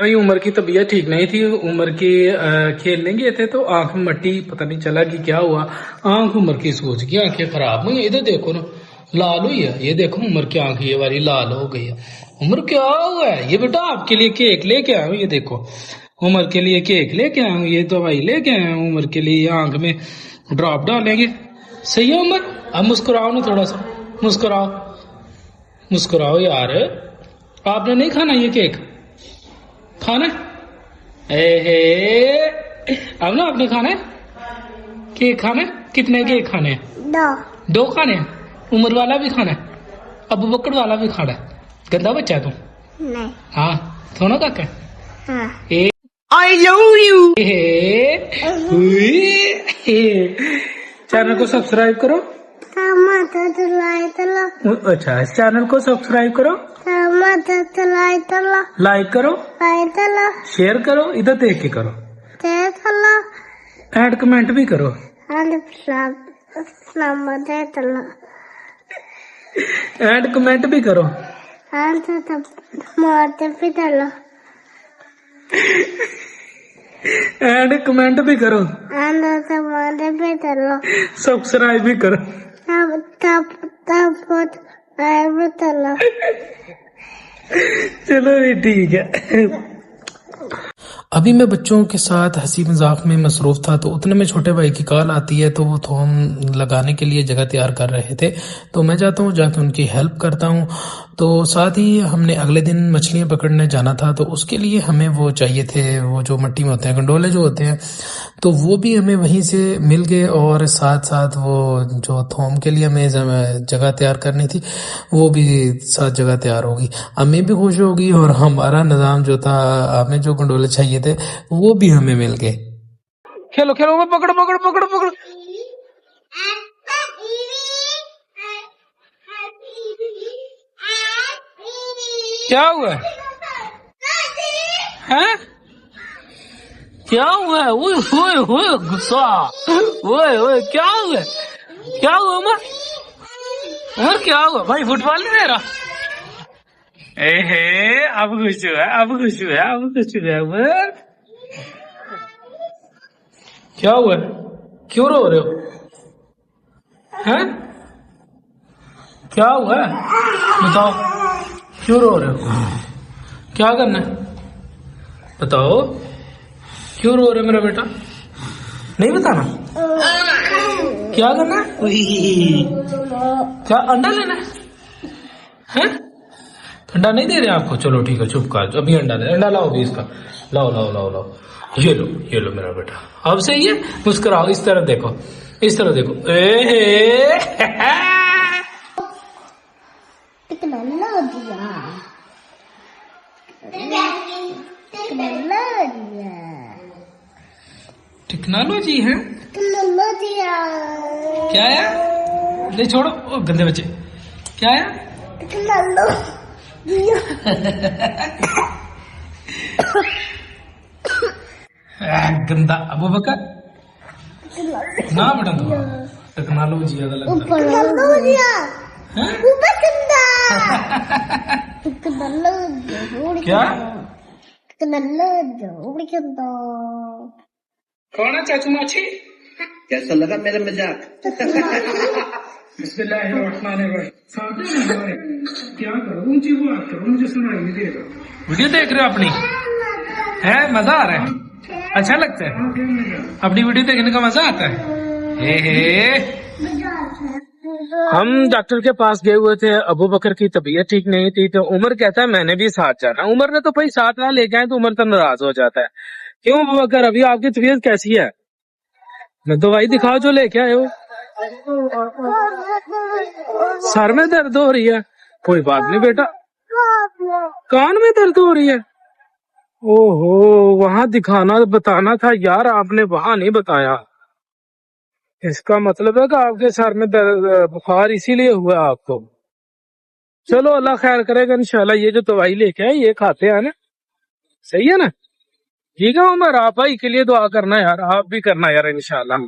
भाई उमर की तबीयत ठीक नहीं थी। उमर की खेलने गए थे तो आंख में मट्टी, पता नहीं चला कि क्या हुआ। आंख उमर की सूज गई, आंखें खराब हुई। इधर देखो ना, लाल हुई है। ये देखो उमर की आंख ये वाली लाल हो गई है। उमर क्या हुआ है? ये बेटा आपके लिए केक लेके आया हूँ। ये देखो उमर के लिए केक लेके आया हूँ, ये दवाई लेके आया हूँ। उमर के लिए आंख में ड्रॉप डालेंगे। सही है उमर? अब मुस्कुराओ ना, थोड़ा सा मुस्कुराओ, मुस्कुराओ यार। आपने नहीं खाना ये केक? खाना अब ना आपने खाना है केक? खाना है? कितने केक खाने हैं? दो खाने हैं? उम्र वाला भी खाना है, अबू बकर वाला भी खाना है? गंदा बच्चा है तुम। नहीं। हाँ थोड़ा काका। हाँ। I love you. चैनल को सब्सक्राइब करो। अच्छा, इस चैनल को सब्सक्राइब करो, लाइक करो, शेयर करो, इधर देख के करो, एड कमेंट भी करो, एड कमेंट भी करो, एड कमेंट भी करो, सब्सक्राइब भी करो। चलो ठीक है। अभी मैं बच्चों के साथ हंसी मजाक में मसरूफ था तो उतने में छोटे भाई की कॉल आती है। तो वो थोम लगाने के लिए जगह तैयार कर रहे थे, तो मैं जाता हूँ, जाके उनकी हेल्प करता हूँ। तो साथ ही हमने अगले दिन मछलियाँ पकड़ने जाना था, तो उसके लिए हमें वो चाहिए थे, वो जो मिट्टी में होते हैं, गंडोले जो होते हैं, तो वो भी हमें वहीं से मिल गए। और साथ साथ वो जो थोम के लिए हमें जगह तैयार करनी थी, वो भी साथ जगह तैयार होगी। अम्मी भी खुश होगी और हमारा निज़ाम जो था, हमें जो गंडोले चाहिए थे वो भी हमें मिल गए। खेलो खेलो, मैं पकड़ो पकड़ो पकड़ो पकड़ो। क्या हुआ है? क्या हुआ है? ओए होए होए गुस्सा, ओए ओए क्या हुआ? क्या हुआ उमर? उमर क्या हुआ भाई? फुटबॉल नहीं दे रहा? एहे अब खुश हुआ, अब खुश हुआ, अब खुश हुआ उमर। क्या हुआ? क्यों रो रहे हो? हैं? क्या हुआ बताओ, क्यों रो रहे हो? क्या करना है बताओ, क्यों रो रहे मेरा बेटा? नहीं बताना? क्या करना है? क्या अंडा लेना है? अंडा नहीं दे रहे आपको? चलो ठीक है, चुप कर, अभी अंडा दे। अंडा लाओ भी इसका, लाओ लाओ लाओ लाओ, ये लो, ये लो मेरा बेटा। अब सही है, मुस्कुराओ, इस तरफ देखो, इस तरफ देखो। टेक्नोलॉजी है क्या है? नहीं छोड़ो, ओ गंदे बच्चे। क्या है? गंदा अबू बकर ना बेटा, टेक्नोलॉजी ज्यादा लगता है। क्या कौन है चाचू माची? कैसा लगा मेरा मजाक? क्या करो, ऊंची बात करो, मुझे सुनाई नहीं दे रहा। वीडियो देख रहे हो अपनी? है मजा आ रहा है? अच्छा लगता है? अपनी वीडियो देखने का मजा आता है? हम डॉक्टर के पास गए हुए थे, अबू बकर की तबीयत ठीक नहीं थी, तो उमर कहता है मैंने भी साथ जाना। उमर ने तो भाई साथ ना लेके आए तो उमर तो नाराज हो जाता है। क्यों अबू बकर, अभी आपकी तबीयत कैसी है? मैं दवाई दिखाओ जो लेके आए हो। सर में दर्द हो रही है? कोई बात नहीं बेटा। कान में दर्द हो रही है? ओहो, वहां दिखाना बताना था यार, आपने वहां नहीं बताया। इसका मतलब है कि आपके सर में दर्द, बुखार इसीलिए हुआ आपको। चलो अल्लाह खैर करेगा इंशाल्लाह। ये जो दवाई लेके आए ये खाते हैं ना, सही है ना? ठीक है उमर, आप भाई के लिए दुआ करना यार, आप भी करना यार इंशाल्लाह।